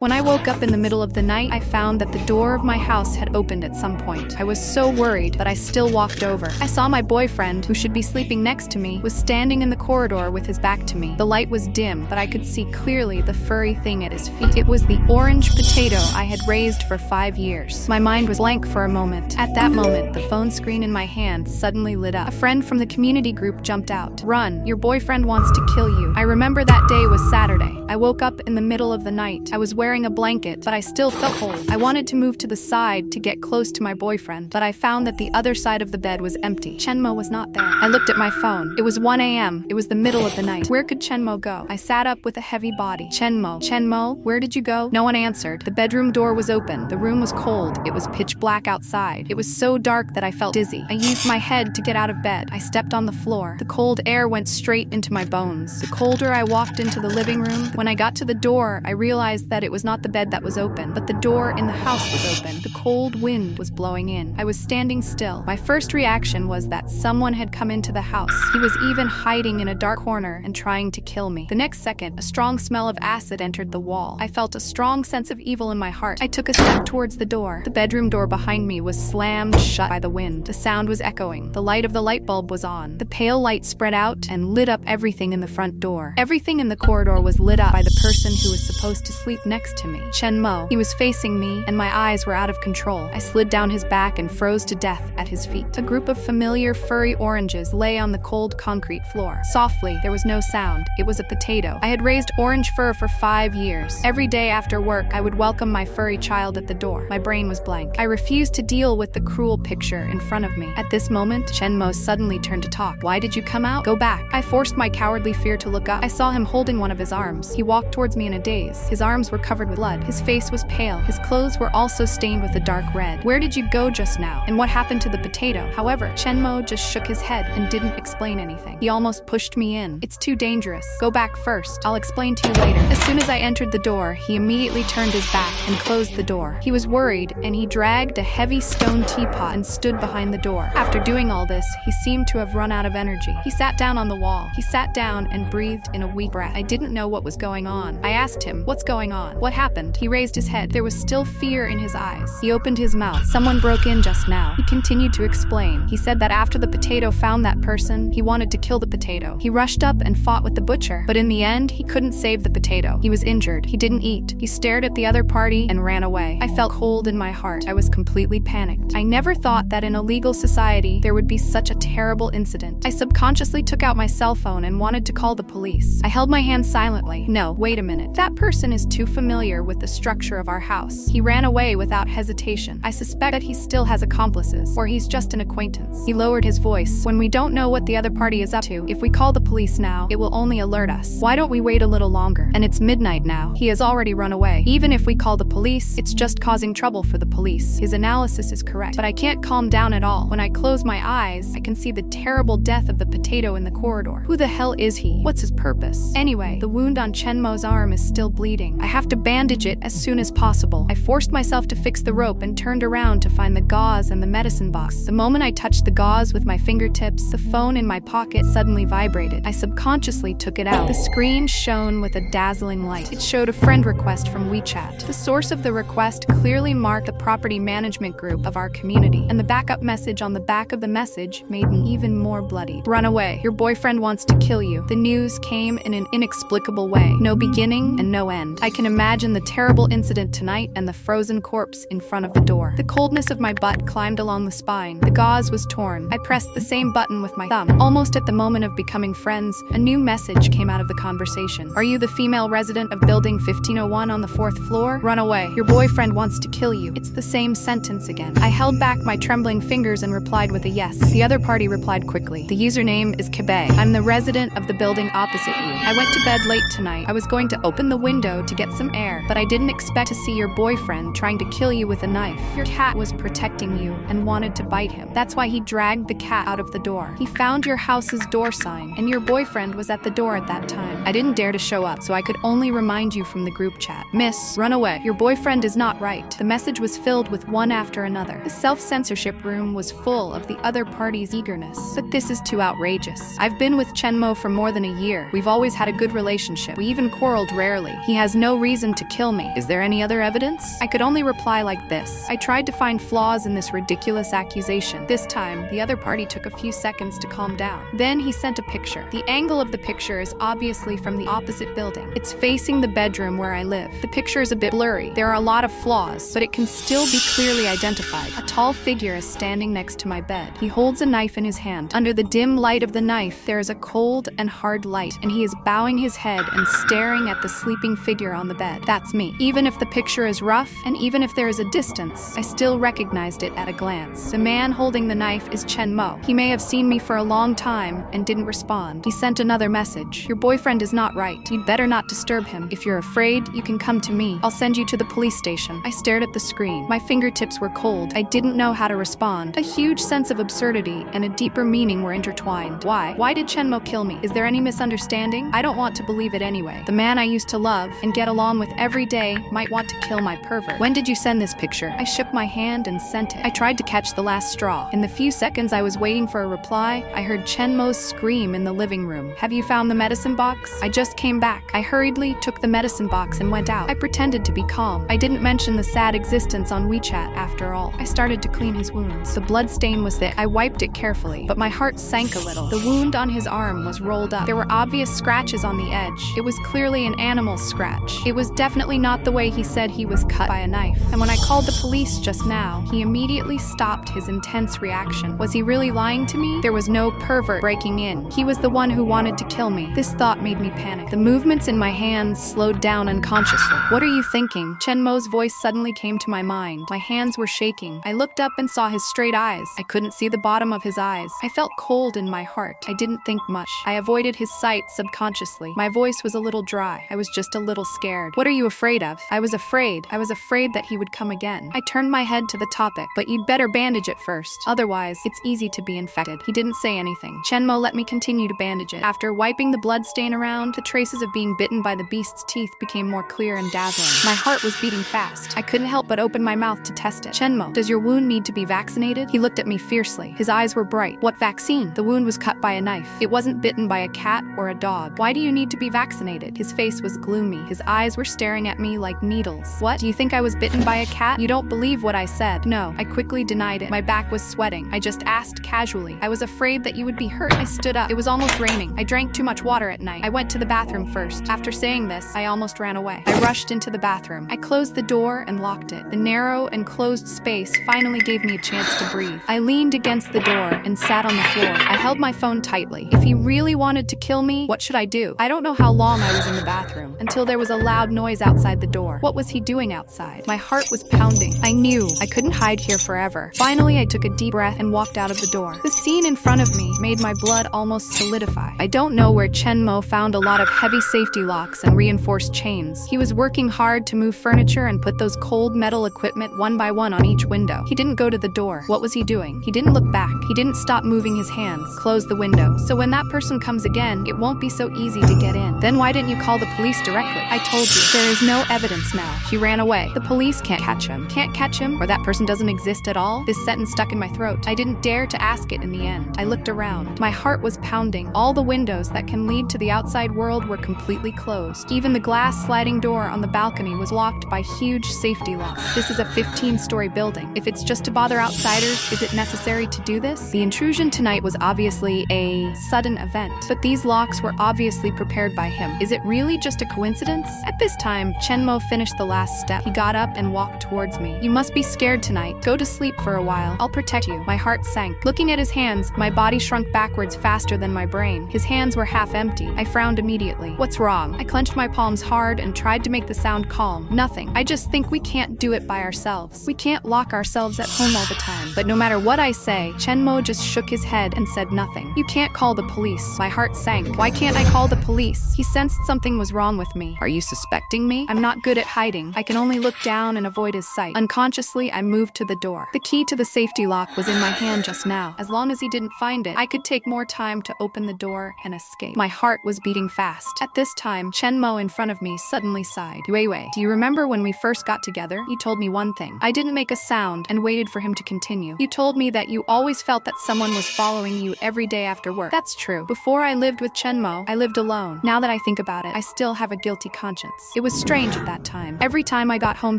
When I woke up in the middle of the night, I found that the door of my house had opened at some point. I was so worried, but I still walked over. I saw my boyfriend, who should be sleeping next to me, was standing in the corridor with his back to me. The light was dim, but I could see clearly the furry thing at his feet. It was the orange potato I had raised for 5 years. My mind was blank for a moment. At that moment, the phone screen in my hand suddenly lit up. A friend from the community group jumped out. "Run, your boyfriend wants to kill you." I remember that day was Saturday. I woke up in the middle of the night. I was wearing a blanket, but I still felt cold. I wanted to move to the side to get close to my boyfriend, but I found that the other side of the bed was empty. Chenmo was not there. I looked at my phone. It was 1 a.m. It was the middle of the night. Where could Chenmo go? I sat up with a heavy body. Chenmo, where did you go? No one answered. The bedroom door was open. The room was cold. It was pitch black outside. It was so dark that I felt dizzy. I used my head to get out of bed. I stepped on the floor. The cold air went straight into my bones. The colder I walked into the living room, when I got to the door, I realized that it was not the bed that was open, but the door in the house was open. The cold wind was blowing in. I was standing still. My first reaction was that someone had come into the house. He was even hiding in a dark corner and trying to kill me. The next second, a strong smell of acid entered the wall. I felt a strong sense of evil in my heart. I took a step towards the door. The bedroom door behind me was slammed shut by the wind. The sound was echoing. The light of the light bulb was on. The pale light spread out and lit up everything in the front door. Everything in the corridor was lit up by the person who was supposed to sleep next to me. Chenmo. He was facing me, and my eyes were out of control. I slid down his back and froze to death at his feet. A group of familiar furry oranges lay on the cold concrete floor. Softly, there was no sound. It was a potato. I had raised orange fur for 5 years. Every day after work, I would welcome my furry child at the door. My brain was blank. I refused to deal with the cruel picture in front of me. At this moment, Chenmo suddenly turned to talk. "Why did you come out? Go back." I forced my cowardly fear to look up. I saw him holding one of his arms. He walked towards me in a daze. His arms were covered with blood. His face was pale. His clothes were also stained with a dark red. "Where did you go just now? And what happened to the potato?" However, Chenmo just shook his head and didn't explain anything. He almost pushed me in. "It's too dangerous. Go back first. I'll explain to you later." As soon as I entered the door, he immediately turned his back and closed the door. He was worried, and he dragged a heavy stone teapot and stood behind the door. After doing all this, he seemed to have run out of energy. He sat down on the wall. He sat down and breathed in a weak breath. I didn't know what was going on. I asked him, "What's going on? What happened?" He raised his head. There was still fear in his eyes. He opened his mouth. "Someone broke in just now." He continued to explain. He said that after the potato found that person, he wanted to kill the potato. He rushed up and fought with the butcher, but in the end, he couldn't save the potato. He was injured. He didn't eat. He stared at the other party and ran away. I felt cold in my heart. I was completely panicked. I never thought that in a legal society, there would be such a terrible incident. I subconsciously took out my cell phone and wanted to call the police. I held my hand silently. No, wait a minute. That person is too familiar with the structure of our house. He ran away without hesitation. I suspect that he still has accomplices, or he's just an acquaintance. He lowered his voice. "When we don't know what the other party is up to, if we call the police now, it will only alert us. Why don't we wait a little longer? And it's midnight now. He has already run away. Even if we call the police, it's just causing trouble for the police." His analysis is correct, but I can't calm down at all. When I close my eyes, I can see the terrible death of the potato in the corridor. Who the hell is he? What's his purpose? Anyway, the wound on Chenmo's arm is still bleeding. I have to bandage it as soon as possible. I forced myself to fix the rope and turned around to find the gauze and the medicine box. The moment I touched the gauze with my fingertips, the phone in my pocket suddenly vibrated. I subconsciously took it out. The screen shone with a dazzling light. It showed a friend request from WeChat. The source of the request clearly marked the property management group of our community, and the backup message on the back of the message made me even more bloody. "Run away. Your boyfriend wants to kill you." The news came in an inexplicable way. No beginning and no end. I can imagine the terrible incident tonight and the frozen corpse in front of the door. The coldness of my butt climbed along the spine. The gauze was torn. I pressed the same button with my thumb. Almost at the moment of becoming friends, a new message came out of the conversation. "Are you the female resident of building 1501 on the 4th floor? Run away. Your boyfriend wants to kill you." It's the same sentence again. I held back my trembling fingers and replied with a yes. The other party replied quickly. "The username is Kabe. I'm the resident of the building opposite you. I went to bed late tonight. I was going to open the window to get some air, but I didn't expect to see your boyfriend trying to kill you with a knife. Your cat was protecting you and wanted to bite him. That's why he dragged the cat out of the door. He found your house's door sign, and your boyfriend was at the door at that time. I didn't dare to show up, so I could only remind you from the group chat. Miss, run away. Your boyfriend is not right." The message was filled with one after another. The self-censorship room was full of the other party's eagerness. But this is too outrageous. I've been with Chenmo for more than a year. We've always had a good relationship. We even quarreled rarely. He has no reason reason to kill me. Is there any other evidence? I could only reply like this. I tried to find flaws in this ridiculous accusation. This time, the other party took a few seconds to calm down. Then he sent a picture. The angle of the picture is obviously from the opposite building. It's facing the bedroom where I live. The picture is a bit blurry. There are a lot of flaws, but it can still be clearly identified. A tall figure is standing next to my bed. He holds a knife in his hand. Under the dim light of the knife, there is a cold and hard light, and he is bowing his head and staring at the sleeping figure on the bed. That's me. Even if the picture is rough, and even if there is a distance, I still recognized it at a glance. The man holding the knife is Chen Mo. He may have seen me for a long time and didn't respond. He sent another message. Your boyfriend is not right. You'd better not disturb him. If you're afraid, you can come to me. I'll send you to the police station. I stared at the screen. My fingertips were cold. I didn't know how to respond. A huge sense of absurdity and a deeper meaning were intertwined. Why? Why did Chen Mo kill me? Is there any misunderstanding? I don't want to believe it anyway. The man I used to love and get along with every day might want to kill my pervert. When did you send this picture? I shook my hand and sent it. I tried to catch the last straw. In the few seconds I was waiting for a reply, I heard Chen Mo's scream in the living room. Have you found the medicine box? I just came back. I hurriedly took the medicine box and went out. I pretended to be calm. I didn't mention the sad existence on WeChat after all. I started to clean his wounds. The blood stain was thick. I wiped it carefully, but my heart sank a little. The wound on his arm was rolled up. There were obvious scratches on the edge. It was clearly an animal's scratch. It was definitely not the way he said he was cut by a knife. And when I called the police just now, he immediately stopped his intense reaction. Was he really lying to me? There was no pervert breaking in. He was the one who wanted to kill me. This thought made me panic. The movements in my hands slowed down unconsciously. What are you thinking? Chen Mo's voice suddenly came to my mind. My hands were shaking. I looked up and saw his straight eyes. I couldn't see the bottom of his eyes. I felt cold in my heart. I didn't think much. I avoided his sight subconsciously. My voice was a little dry. I was just a little scared. What are you afraid of? I was afraid. I was afraid that he would come again. I turned my head to the topic. But you'd better bandage it first. Otherwise, it's easy to be infected. He didn't say anything. Chen Mo let me continue to bandage it. After wiping the blood stain around, the traces of being bitten by the beast's teeth became more clear and dazzling. My heart was beating fast. I couldn't help but open my mouth to test it. Chen Mo, does your wound need to be vaccinated? He looked at me fiercely. His eyes were bright. What vaccine? The wound was cut by a knife. It wasn't bitten by a cat or a dog. Why do you need to be vaccinated? His face was gloomy. His eyes were staring at me like needles. What? Do you think I was bitten by a cat? You don't believe what I said. No. I quickly denied it. My back was sweating. I just asked casually. I was afraid that you would be hurt. I stood up. It was almost raining. I drank too much water at night. I went to the bathroom first. After saying this, I almost ran away. I rushed into the bathroom. I closed the door and locked it. The narrow and closed space finally gave me a chance to breathe. I leaned against the door and sat on the floor. I held my phone tightly. If he really wanted to kill me, what should I do? I don't know how long I was in the bathroom until there was a loud noise outside the door. What was he doing outside? My heart was pounding. I knew I couldn't hide here forever. Finally, I took a deep breath and walked out of the door. The scene in front of me made my blood almost solidify. I don't know where Chen Mo found a lot of heavy safety locks and reinforced chains. He was working hard to move furniture and put those cold metal equipment one by one on each window. He didn't go to the door. What was he doing? He didn't look back. He didn't stop moving his hands. Close the window. So when that person comes again, it won't be so easy to get in. Then why didn't you call the police directly? I told you. There is no evidence now. He ran away. The police can't catch him. Can't catch him? Or that person doesn't exist at all? This sentence stuck in my throat. I didn't dare to ask it in the end. I looked around. My heart was pounding. All the windows that can lead to the outside world were completely closed. Even the glass sliding door on the balcony was locked by huge safety locks. This is a 15-story building. If it's just to bother outsiders, is it necessary to do this? The intrusion tonight was obviously a sudden event, but these locks were obviously prepared by him. Is it really just a coincidence? At this time, Chen Mo finished the last step. He got up and walked towards me. You must be scared tonight. Go to sleep for a while. I'll protect you. My heart sank. Looking at his hands, my body shrunk backwards faster than my brain. His hands were half empty. I frowned immediately. What's wrong? I clenched my palms hard and tried to make the sound calm. Nothing. I just think we can't do it by ourselves. We can't lock ourselves at home all the time. But no matter what I say, Chen Mo just shook his head and said nothing. You can't call the police. My heart sank. Why can't I call the police? He sensed something was wrong with me. Are you suspecting me? I'm not good at hiding. I can only look down and avoid his sight. Unconsciously, I moved to the door. The key to the safety lock was in my hand just now. As long as he didn't find it, I could take more time to open the door and escape. My heart was beating fast. At this time, Chen Mo in front of me suddenly sighed. Wei, do you remember when we first got together? You told me one thing. I didn't make a sound and waited for him to continue. You told me that you always felt that someone was following you every day after work. That's true. Before I lived with Chen Mo, I lived alone. Now that I think about it, I still have a guilty conscience. It It was strange at that time. Every time I got home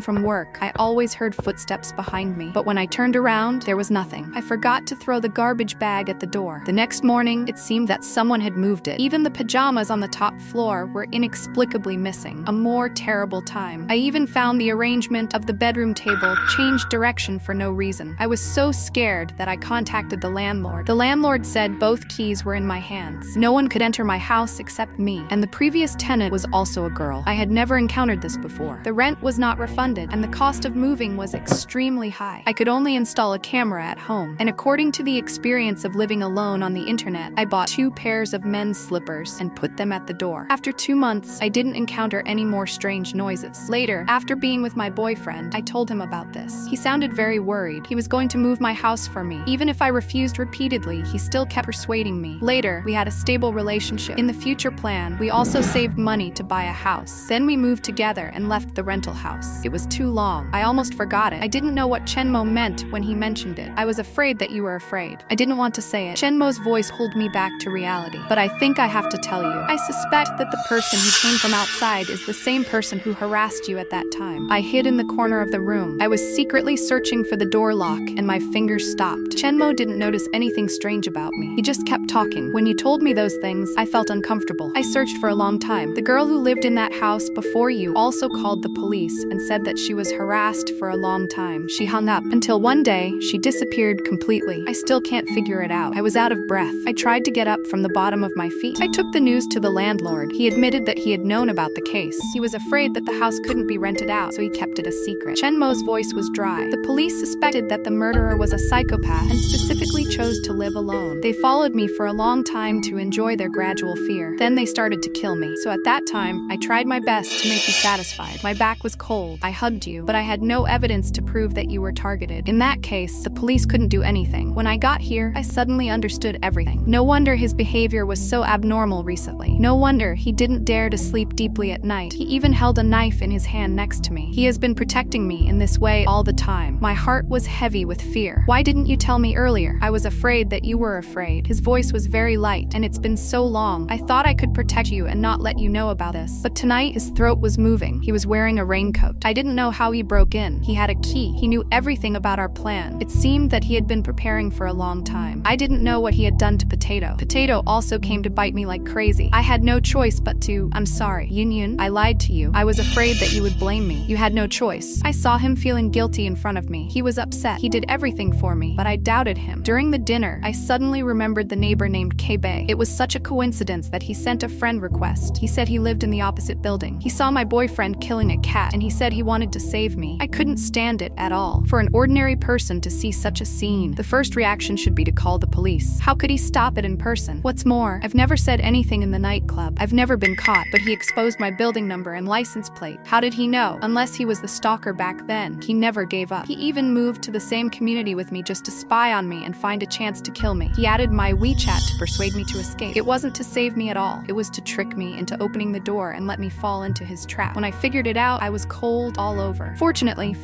from work, I always heard footsteps behind me. But when I turned around, there was nothing. I forgot to throw the garbage bag at the door. The next morning, it seemed that someone had moved it. Even the pajamas on the top floor were inexplicably missing. A more terrible time. I even found the arrangement of the bedroom table changed direction for no reason. I was so scared that I contacted the landlord. The landlord said both keys were in my hands. No one could enter my house except me, and the previous tenant was also a girl. I had never encountered this before. The rent was not refunded, and the cost of moving was extremely high. I could only install a camera at home, and according to the experience of living alone on the internet, I bought 2 pairs of men's slippers and put them at the door. After 2 months, I didn't encounter any more strange noises. Later, after being with my boyfriend, I told him about this. He sounded very worried. He was going to move my house for me. Even if I refused repeatedly, he still kept persuading me. Later, we had a stable relationship. In the future plan, we also saved money to buy a house. Then we moved together and left the rental house. It was too long. I almost forgot it. I didn't know what Chenmo meant when he mentioned it. I was afraid that you were afraid. I didn't want to say it. Chenmo's voice pulled me back to reality. But I think I have to tell you. I suspect that the person who came from outside is the same person who harassed you at that time. I hid in the corner of the room. I was secretly searching for the door lock, and my fingers stopped. Chenmo didn't notice anything strange about me. He just kept talking. When you told me those things, I felt uncomfortable. I searched for a long time. The girl who lived in that house before you also called the police and said that she was harassed for a long time. She hung up until one day she disappeared completely. I still can't figure it out. I was out of breath. I tried to get up from the bottom of my feet. I took the news to the landlord. He admitted that he had known about the case. He was afraid that the house couldn't be rented out, so he kept it a secret. Chenmo's voice was dry. The police suspected that the murderer was a psychopath and specifically chose to live alone. They followed me for a long time to enjoy their gradual fear. Then they started to kill me. So at that time, I tried my best to make you satisfied. My back was cold. I hugged you, but I had no evidence to prove that you were targeted. In that case, the police couldn't do anything. When I got here, I suddenly understood everything. No wonder his behavior was so abnormal recently. No wonder he didn't dare to sleep deeply at night. He even held a knife in his hand next to me. He has been protecting me in this way all the time. My heart was heavy with fear. Why didn't you tell me earlier? I was afraid that you were afraid. His voice was very light, and it's been so long. I thought I could protect you and not let you know about this. But tonight, his throat was moving. He was wearing a raincoat. I didn't know how he broke in. He had a key. He knew everything about our plan. It seemed that he had been preparing for a long time. I didn't know what he had done to Potato. Potato also came to bite me like crazy. I had no choice but to. I'm sorry, Yun. I lied to you. I was afraid that you would blame me. You had no choice. I saw him feeling guilty in front of me. He was upset. He did everything for me, but I doubted him. During the dinner, I suddenly remembered the neighbor named Kebe. It was such a coincidence that he sent a friend request. He said he lived in the opposite building. He saw my boyfriend killing a cat, and he said he wanted to save me. I couldn't stand it at all. For an ordinary person to see such a scene, the first reaction should be to call the police. How could he stop it in person? What's more, I've never said anything in the nightclub. I've never been caught, but he exposed my building number and license plate. How did he know? Unless he was the stalker back then. He never gave up. He even moved to the same community with me just to spy on me and find a chance to kill me. He added my WeChat to persuade me to escape. It wasn't to save me at all. It was to trick me into opening the door and let me fall into his trap. When I figured it out, I was cold all over. Fortunately,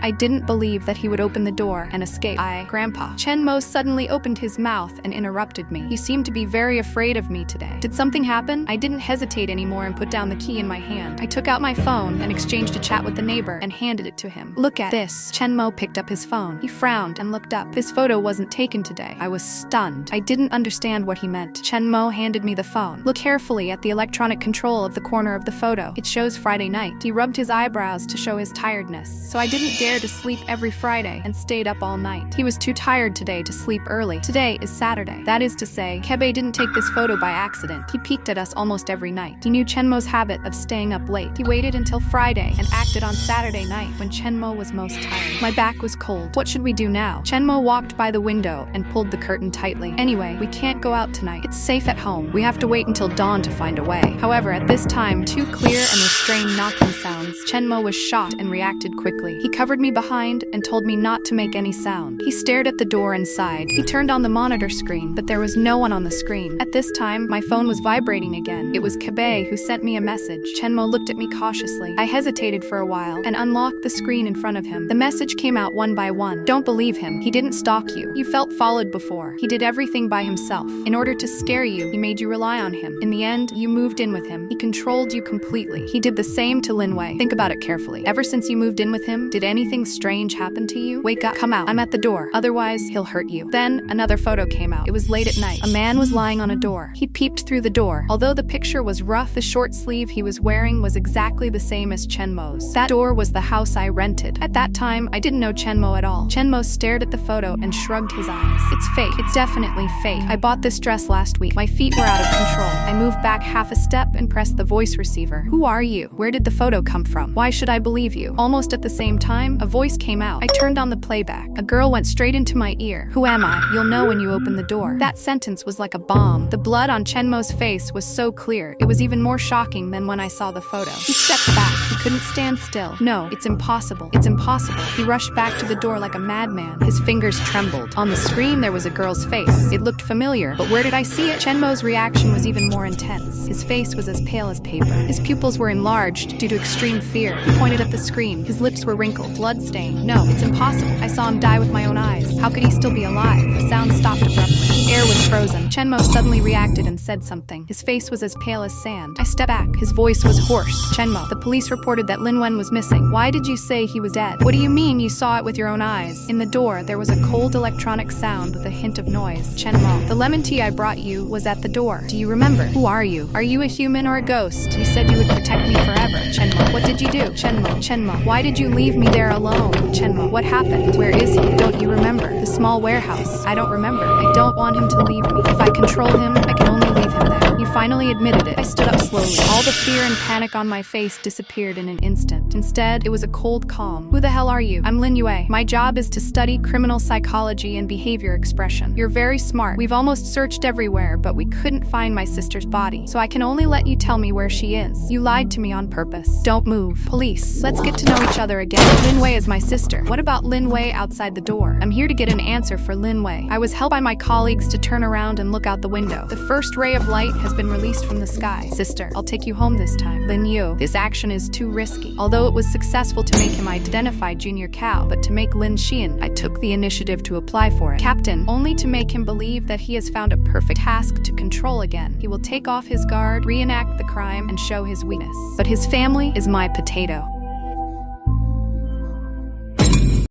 I didn't believe that he would open the door and escape. Grandpa. Chenmo suddenly opened his mouth and interrupted me. He seemed to be very afraid of me today. Did something happen? I didn't hesitate anymore and put down the key in my hand. I took out my phone and exchanged a chat with the neighbor and handed it to him. Look at this. Chenmo picked up his phone. He frowned and looked up. This photo wasn't taken today. I was stunned. I didn't understand what he meant. Chenmo handed me the phone. Look carefully at the electronic control of the corner of the photo. It shows Friday night. He rubbed his eyebrows to show his tiredness. So I didn't dare to sleep every Friday and stayed up all night. He was too tired today to sleep early. Today is Saturday. That is to say, Kebe didn't take this photo by accident. He peeked at us almost every night. He knew Chenmo's habit of staying up late. He waited until Friday and acted on Saturday night when Chenmo was most tired. My back was cold. What should we do now? Chenmo walked by the window and pulled the curtain tightly. Anyway, we can't go out tonight. It's safe at home. We have to wait until dawn to find a way. However, at this time, two clear and restrained knocking sounds. Chenmo was shocked and reacted quickly. He covered me behind and told me not to make any sound. He stared at the door and sighed. He turned on the monitor screen, but there was no one on the screen. At this time, my phone was vibrating again. It was Kebe who sent me a message. Chenmo looked at me cautiously. I hesitated for a while and unlocked the screen in front of him. The message came out one by one. Don't believe him. He didn't stalk you. You felt followed before. He did everything by himself. In order to scare you, he made you rely on him. In the end, you moved in with him. He controlled you completely. completely. He did the same to Lin Wei. Think about it carefully. Ever since you moved in with him, did anything strange happen to you? Wake up, come out. I'm at the door. Otherwise, he'll hurt you. Then, another photo came out. It was late at night. A man was lying on a door. He peeped through the door. Although the picture was rough, the short sleeve he was wearing was exactly the same as Chenmo's. That door was the house I rented. At that time, I didn't know Chenmo at all. Chenmo stared at the photo and shrugged his eyes. It's fake. It's definitely fake. I bought this dress last week. My feet were out of control. I moved back half a step and pressed the voice receiver. Who are you? Where did the photo come from? Why should I believe you? Almost at the same time, a voice came out. I turned on the playback. A girl went straight into my ear. Who am I? You'll know when you open the door. That sentence was like a bomb. The blood on Chenmo's face was so clear. It was even more shocking than when I saw the photo. He stepped back. He couldn't stand still. No, it's impossible. It's impossible. He rushed back to the door like a madman. His fingers trembled. On the screen, there was a girl's face. It looked familiar, but where did I see it? Chenmo's reaction was even more intense. His face was as pale as paper. His pupils were enlarged due to extreme fear. He pointed at the screen. His lips were wrinkled, blood-stained. No, it's impossible. I saw him die with my own eyes. How could he still be alive? The sound stopped abruptly. The air was frozen. Chenmo suddenly reacted and said something. His face was as pale as sand. I stepped back. His voice was hoarse. Chenmo, the police reported that Lin Wen was missing. Why did you say he was dead? What do you mean you saw it with your own eyes? In the door, there was a cold electronic sound with a hint of noise. Chenmo, the lemon tea I brought you was at the door. Do you remember? Who are you? Are you a human or a ghost? You said you would protect me forever. Chenmo, what did you do? Chenmo, why did you leave me there alone? Chenmo, what happened? Where is he? Don't you remember? The small warehouse. I don't remember. I don't want him to leave me. If I control him, I can only leave him there. You finally admitted it. I stood up slowly. All the fear and panic on my face disappeared in an instant. Instead, it was a cold calm. Who the hell are you? I'm Lin Yue. My job is to study criminal psychology and behavior expression. You're very smart. We've almost searched everywhere, but we couldn't find my sister's body, so I can only let you tell me where she is. You lied to me on purpose. Don't move. Police, let's get to know each other again. Lin Wei is my sister. What about Lin Wei outside the door? I'm here to get an answer for Lin Wei. I was helped by my colleagues to turn around and look out the window. The first ray of light has been released from the sky. Sister, I'll take you home this time. Lin Yu, this action is too risky. Although it was successful to make him identify Junior Cao, but to make Lin Xian, I took the initiative to apply for it. Captain, only to make him believe that he has found a perfect task to control again. He will take off his guard, reenact the crime, and show his weakness. But his family is my potato.